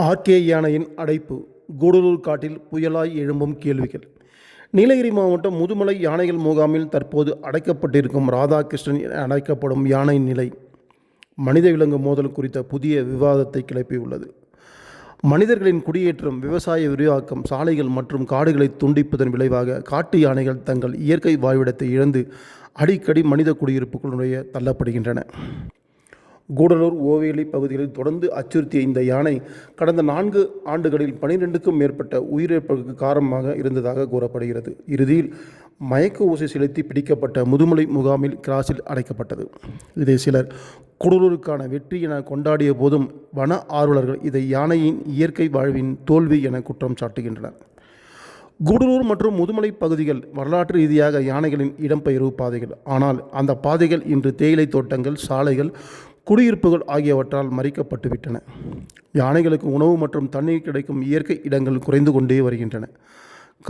RK யானையின் அடைப்பு. கூடலூர் காட்டில் புயலாய் எழும்பும் கேள்விகள். நீலகிரி மாவட்டம் முதுமலை யானைகள் முகாமில் தற்போது அடைக்கப்பட்டிருக்கும் ராதாகிருஷ்ணன் என அழைக்கப்படும் யானையின் நிலை மனித விலங்கு மோதல் குறித்த புதிய விவாதத்தை கிளப்பியுள்ளது. மனிதர்களின் குடியேற்றம், விவசாய விரிவாக்கம், சாலைகள் மற்றும் காடுகளை துண்டிப்பதன் விளைவாக காட்டு யானைகள் தங்கள் இயற்கை வாழ்விடத்தை இழந்து அடிக்கடி மனித குடியிருப்புக்குள் நுழைய தள்ளப்படுகின்றன. கூடலூர், ஓவேலி பகுதிகளில் தொடர்ந்து அச்சுறுத்திய இந்த யானை கடந்த 4 ஆண்டுகளில் 12க்கும் மேற்பட்ட உயிரிழப்புகளுக்கு காரணமாக இருந்ததாக கூறப்படுகிறது. இறுதியில் மயக்க ஊசி செலுத்தி பிடிக்கப்பட்ட முதுமலை முகாமில் கிராஸில் அடைக்கப்பட்டது. இதை சிலர் கூடலூருக்கான வெற்றி என கொண்டாடிய போதும் வன ஆர்வலர்கள் இதை யானையின் இயற்கை வாழ்வின் தோல்வி என குற்றம் சாட்டுகின்றனர். கூடலூர் மற்றும் முதுமலை பகுதிகள் வரலாற்று ரீதியாக யானைகளின் இடம்பெயர்வு பாதைகள். ஆனால் அந்த பாதைகள் இன்று தேயிலை தோட்டங்கள், சாலைகள், குடியிருப்புகள் ஆகியவற்றால் மறிக்கப்பட்டுவிட்டன. யானைகளுக்கு உணவு மற்றும் தண்ணீர் கிடைக்கும் இயற்கை இடங்கள் குறைந்து கொண்டே வருகின்றன.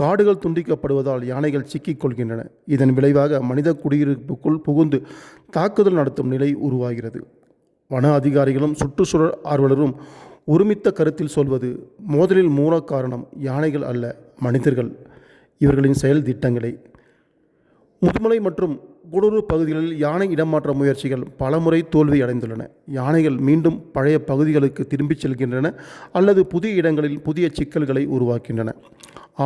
காடுகள் துண்டிக்கப்படுவதால் யானைகள் சிக்கிக் கொள்கின்றன. இதன் விளைவாக மனித குடியிருப்புக்குள் புகுந்து தாக்குதல் நடத்தும் நிலை உருவாகிறது. வன அதிகாரிகளும் சுற்றுச்சூழல் ஆர்வலரும் ஒருமித்த கருத்தில் சொல்வது, மோதலில் மூல காரணம் யானைகள் அல்ல, மனிதர்கள், இவர்களின் செயல் திட்டங்களே. முதுமலை மற்றும் கூடலூர் பகுதிகளில் யானை இடமாற்ற முயற்சிகள் பலமுறை தோல்வி அடைந்துள்ளன. யானைகள் மீண்டும் பழைய பகுதிகளுக்கு திரும்பிச் செல்கின்றன அல்லது புதிய இடங்களில் புதிய சிக்கல்களை உருவாக்கின்றன.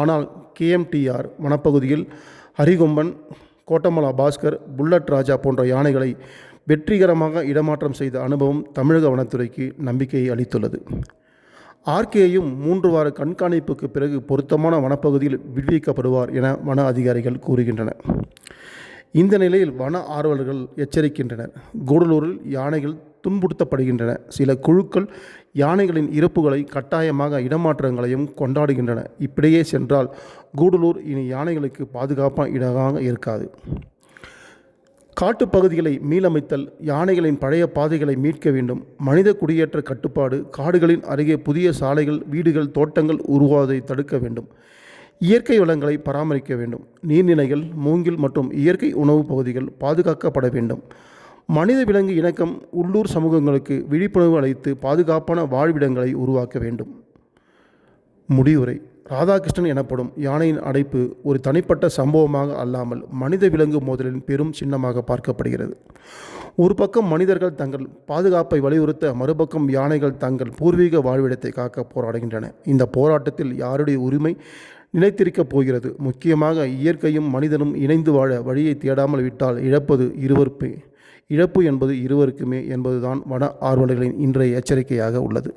ஆனால் KMTR வனப்பகுதியில் ஹரிகொம்பன், கோட்டமலா பாஸ்கர், புல்லட் ராஜா போன்ற யானைகளை வெற்றிகரமாக இடமாற்றம் செய்த அனுபவம் தமிழக வனத்துறைக்கு நம்பிக்கையை அளித்துள்ளது. ஆர்கேயும் 3 வார கண்காணிப்புக்கு பிறகு பொருத்தமான வனப்பகுதியில் விடுவிக்கப்படுவார் என வன அதிகாரிகள் கூறுகின்றனர். இந்த நிலையில் வன ஆர்வலர்கள் எச்சரிக்கின்றனர். கூடலூரில் யானைகள் துன்புறுத்தப்படுகின்றன. சில குழுக்கள் யானைகளின் இறப்புகளை கட்டாயமாக இடமாற்றங்களையும் கொண்டாடுகின்றன. இப்படியே சென்றால் கூடலூர் இனி யானைகளுக்கு பாதுகாப்பான இடமாக இருக்காது. காட்டுப்பகுதிகளை மீளமைத்தல், யானைகளின் பழைய பாதைகளை மீட்க வேண்டும். மனித குடியேற்ற கட்டுப்பாடு, காடுகளின் அருகே புதிய சாலைகள், வீடுகள், தோட்டங்கள் உருவாவதை தடுக்க வேண்டும். இயற்கை வளங்களை பராமரிக்க வேண்டும். நீர்நிலைகள், மூங்கில் மற்றும் இயற்கை உணவு பகுதிகள் பாதுகாக்கப்பட வேண்டும். மனித விலங்கு இணக்கம், உள்ளூர் சமூகங்களுக்கு விழிப்புணர்வு அளித்து பாதுகாப்பான வாழ்விடங்களை உருவாக்க வேண்டும். முடிவுரை. ராதாகிருஷ்ணன் எனப்படும் யானையின் அடைப்பு ஒரு தனிப்பட்ட சம்பவமாக அல்லாமல் மனித விலங்கு மோதலின் பெரும் சின்னமாக பார்க்கப்படுகிறது. ஒரு பக்கம் மனிதர்கள் தங்கள் பாதுகாப்பை வலியுறுத்த, மறுபக்கம் யானைகள் தங்கள் பூர்வீக வாழ்விடத்தை காக்க போராடுகின்றன. இந்த போராட்டத்தில் யாருடைய உரிமை நிலைத்திருக்கப் போகிறது? முக்கியமாக இயற்கையும் மனிதனும் இணைந்து வாழ வழியை தேடாமல் விட்டால் இழப்பு என்பது இருவருக்குமே என்பதுதான் வன ஆர்வலர்களின் இன்றைய எச்சரிக்கையாக உள்ளது.